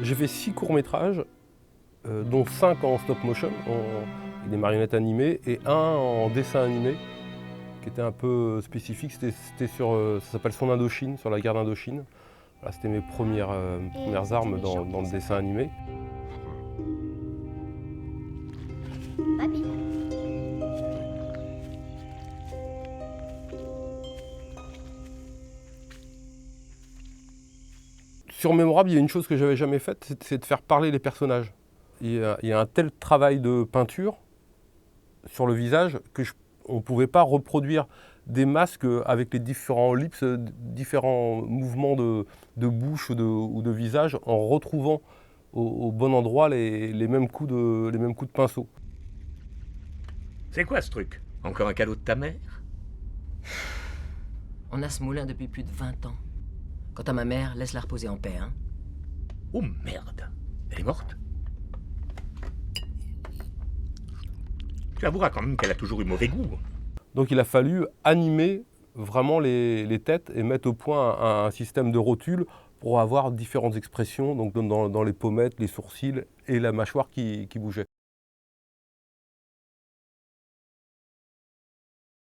J'ai fait 6 courts-métrages, dont 5 en stop motion, avec des marionnettes animées, et un en dessin animé, qui était un peu spécifique. C'était sur, ça s'appelle Son Indochine, sur la guerre d'Indochine. Voilà, c'était mes premières armes dans le dessin animé. Papy. Sur Mémorable, il y a une chose que j'avais jamais faite, c'est de faire parler les personnages. Il y a un tel travail de peinture sur le visage qu'on ne pouvait pas reproduire des masques avec les différents lips, différents mouvements de bouche ou de visage, en retrouvant au bon endroit les mêmes coups de pinceau. C'est quoi ce truc? Encore un cadeau de ta mère? On a ce moulin depuis plus de 20 ans. Quant à ma mère, laisse-la reposer en paix, hein. Oh merde, elle est morte? Tu avoueras quand même qu'elle a toujours eu mauvais goût. Donc il a fallu animer vraiment les têtes et mettre au point un système de rotules pour avoir différentes expressions, donc dans les pommettes, les sourcils et la mâchoire qui bougeait.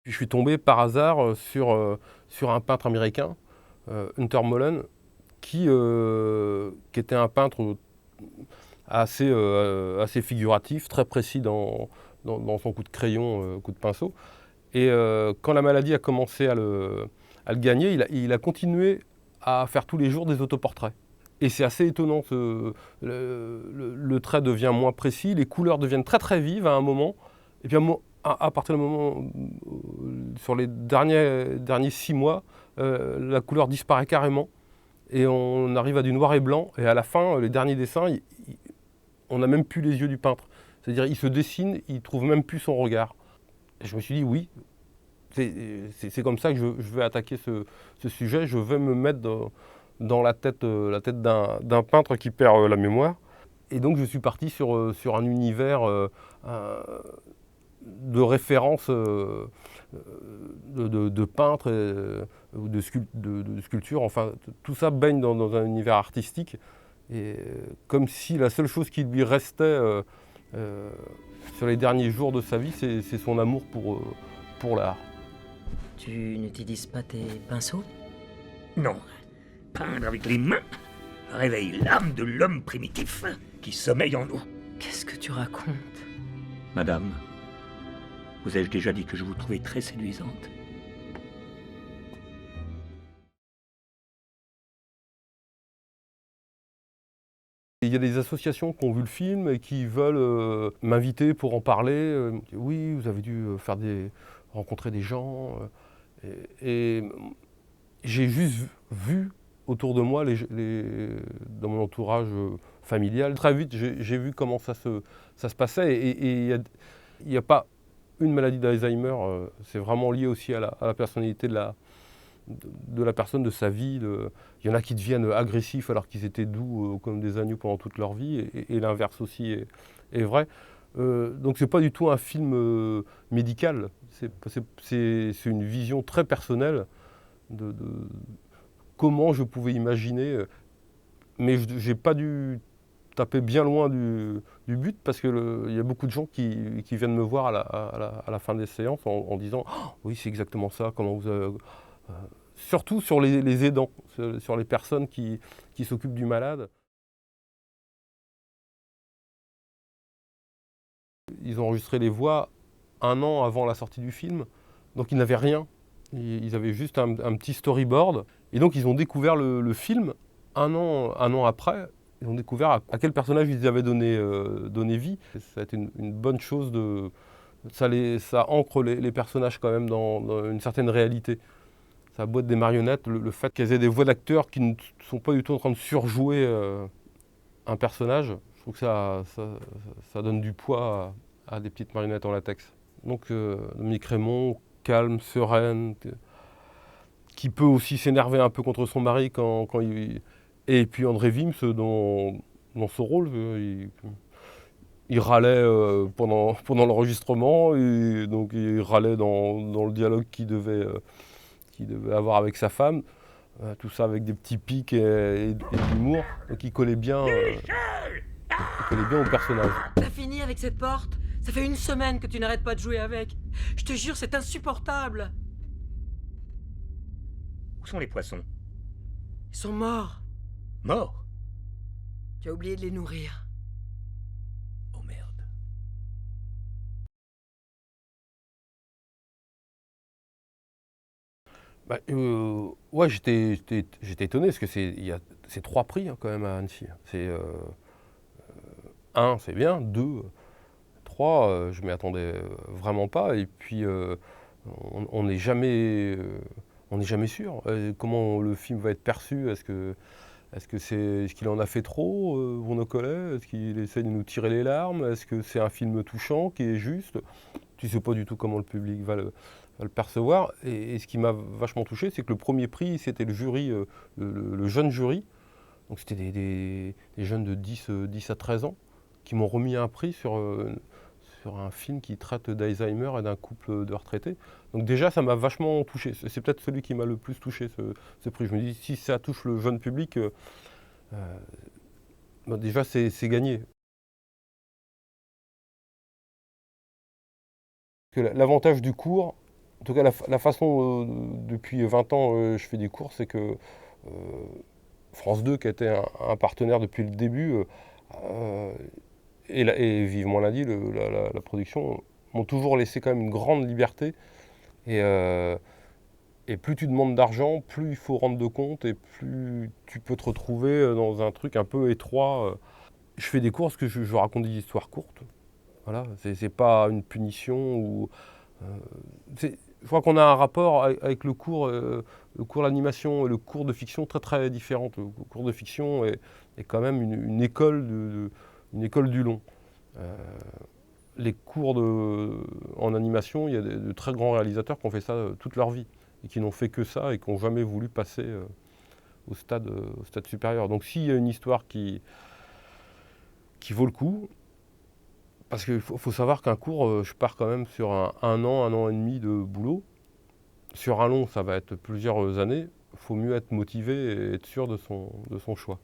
Puis je suis tombé par hasard sur un peintre américain, Hunter Mullen, qui était un peintre assez figuratif, très précis dans son coup de crayon, coup de pinceau. Et quand la maladie a commencé à le gagner, il a continué à faire tous les jours des autoportraits. Et c'est assez étonnant, le trait devient moins précis, les couleurs deviennent très très vives à un moment, et puis à partir du moment, sur les derniers 6 mois, la couleur disparaît carrément, et on arrive à du noir et blanc, et à la fin, les derniers dessins, on n'a même plus les yeux du peintre. C'est-à-dire il se dessine, il ne trouve même plus son regard. Et je me suis dit oui, c'est comme ça que je vais attaquer ce sujet, je vais me mettre dans la tête d'un peintre qui perd la mémoire. Et donc je suis parti sur un univers de référence de peintres ou de sculptures. Enfin, tout ça baigne dans un univers artistique. Et comme si la seule chose qui lui restait sur les derniers jours de sa vie, c'est son amour pour l'art. Tu n'utilises pas tes pinceaux? Non, peindre avec les mains réveille l'âme de l'homme primitif qui sommeille en nous. Qu'est-ce que tu racontes? Madame, vous ai-je déjà dit que je vous trouvais très séduisante? Il y a des associations qui ont vu le film et qui veulent m'inviter pour en parler. Oui, vous avez dû rencontrer des gens. Et j'ai juste vu autour de moi, dans mon entourage familial, très vite j'ai vu comment ça se passait. Et il n'y a pas une maladie d'Alzheimer, c'est vraiment lié aussi à la personnalité de la personne, de sa vie. Il y en a qui deviennent agressifs alors qu'ils étaient doux comme des agneaux pendant toute leur vie, et l'inverse aussi est vrai. Donc c'est pas du tout un film médical, c'est une vision très personnelle de comment je pouvais imaginer, mais j'ai pas dû taper bien loin du but, parce qu'il y a beaucoup de gens qui viennent me voir à la fin des séances en disant oh, « oui, c'est exactement ça, comment vous avez… » Surtout sur les aidants, sur les personnes qui s'occupent du malade. Ils ont enregistré les voix 1 an avant la sortie du film, donc ils n'avaient rien. Ils avaient juste un petit storyboard. Et donc ils ont découvert le film 1 an après. Ils ont découvert à quel personnage ils avaient donné vie. Ça a été une bonne chose. Ça ancre les personnages quand même dans une certaine réalité. Ça boîte des marionnettes, le fait qu'elles aient des voix d'acteurs qui ne sont pas du tout en train de surjouer un personnage, je trouve que ça donne du poids à des petites marionnettes en latex. Donc Dominique Raymond, calme, sereine, qui peut aussi s'énerver un peu contre son mari quand il… Et puis André Wims dans ce rôle, il râlait pendant l'enregistrement, et donc il râlait dans le dialogue qu'il devait avoir avec sa femme. tout ça avec des petits pics et de l'humour. Donc il collait bien au personnage. T'as fini avec cette porte? Ça fait 1 semaine que tu n'arrêtes pas de jouer avec. Je te jure, c'est insupportable. Où sont les poissons? Ils sont morts. Morts? Tu as oublié de les nourrir. Oh merde. Bah, ouais, j'étais étonné parce que c'est 3 prix hein, quand même à Annecy. C'est 1, c'est bien, 2, 3, je m'y attendais vraiment pas. Et puis on n'est jamais, sûr. Comment le film va être perçu? Est-ce qu'il en a fait trop, Bruno Collet? Est-ce qu'il essaie de nous tirer les larmes? Est-ce que c'est un film touchant qui est juste? Tu sais pas du tout comment le public va le percevoir. Et ce qui m'a vachement touché, c'est que le premier prix, c'était le jury, le jeune jury. Donc c'était des jeunes de 10 à 13 ans qui m'ont remis un prix sur un film qui traite d'Alzheimer et d'un couple de retraités. Donc déjà, ça m'a vachement touché. C'est peut-être celui qui m'a le plus touché, ce prix. Je me dis, si ça touche le jeune public, bah déjà, c'est gagné. L'avantage du cours, en tout cas la façon, depuis 20 ans, je fais des cours, c'est que France 2, qui a été un partenaire depuis le début, et Vivement Lundi, la production, m'ont toujours laissé quand même une grande liberté. Et plus tu demandes d'argent, plus il faut rendre de compte et plus tu peux te retrouver dans un truc un peu étroit. Je fais des cours parce que je raconte des histoires courtes. Voilà, c'est pas une punition ou. Je crois qu'on a un rapport avec le cours d'animation et le cours de fiction très très différent. Le cours de fiction est quand même une école une école du long. Les cours en animation, il y a de très grands réalisateurs qui ont fait ça toute leur vie et qui n'ont fait que ça et qui n'ont jamais voulu passer au stade supérieur. Donc s'il y a une histoire qui vaut le coup, parce qu'il faut savoir qu'un cours, je pars quand même sur un an et demi de boulot. Sur un long, ça va être plusieurs années. Il faut mieux être motivé et être sûr de son choix.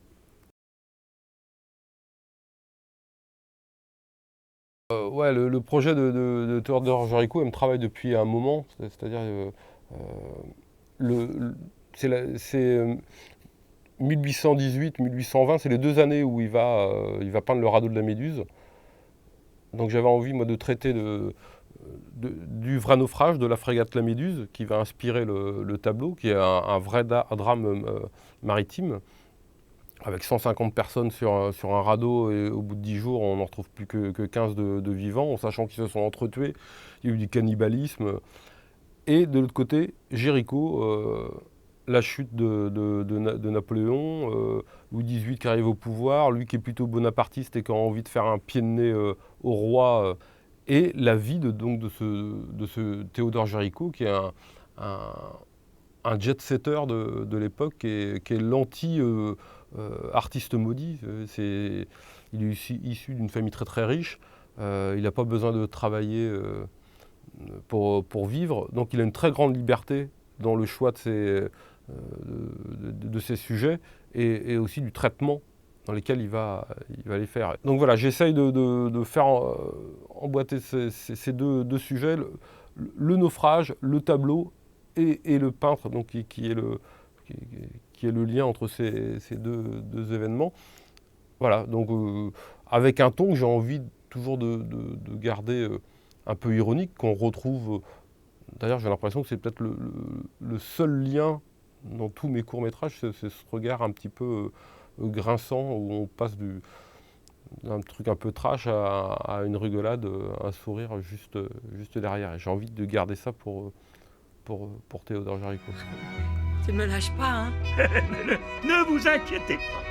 Ouais, le projet de Théodore Géricault, il me travaille depuis un moment. C'est-à-dire, c'est 1818-1820, c'est les 2 années où il va peindre le radeau de la Méduse. Donc j'avais envie, moi, de traiter du vrai naufrage de la frégate La Méduse, qui va inspirer le tableau, qui est un vrai drame maritime, avec 150 personnes sur un radeau, et au bout de 10 jours, on n'en retrouve plus que 15 de vivants, en sachant qu'ils se sont entretués. Il y a eu du cannibalisme. Et de l'autre côté, Géricault, la chute de Napoléon, Louis XVIII qui arrive au pouvoir, lui qui est plutôt bonapartiste et qui a envie de faire un pied de nez au roi, et la vie de ce Théodore Géricault, qui est un jet-setter de l'époque, qui est l'anti-artiste maudit. Il est issu d'une famille très très riche, il n'a pas besoin de travailler pour vivre, donc il a une très grande liberté dans le choix de ses sujets et aussi du traitement dans lesquels il va les faire. Donc voilà, j'essaye de faire emboîter ces deux sujets, le naufrage, le tableau et le peintre, donc qui est le lien entre ces deux événements. Voilà, donc avec un ton que j'ai envie toujours de garder un peu ironique, qu'on retrouve. D'ailleurs, j'ai l'impression que c'est peut-être le seul lien dans tous mes courts-métrages, c'est ce regard un petit peu grinçant, où on passe d'un truc un peu trash à une rigolade, un sourire juste derrière. Et j'ai envie de garder ça pour Théodore Géricault. Tu ne me lâches pas, hein? Ne vous inquiétez pas.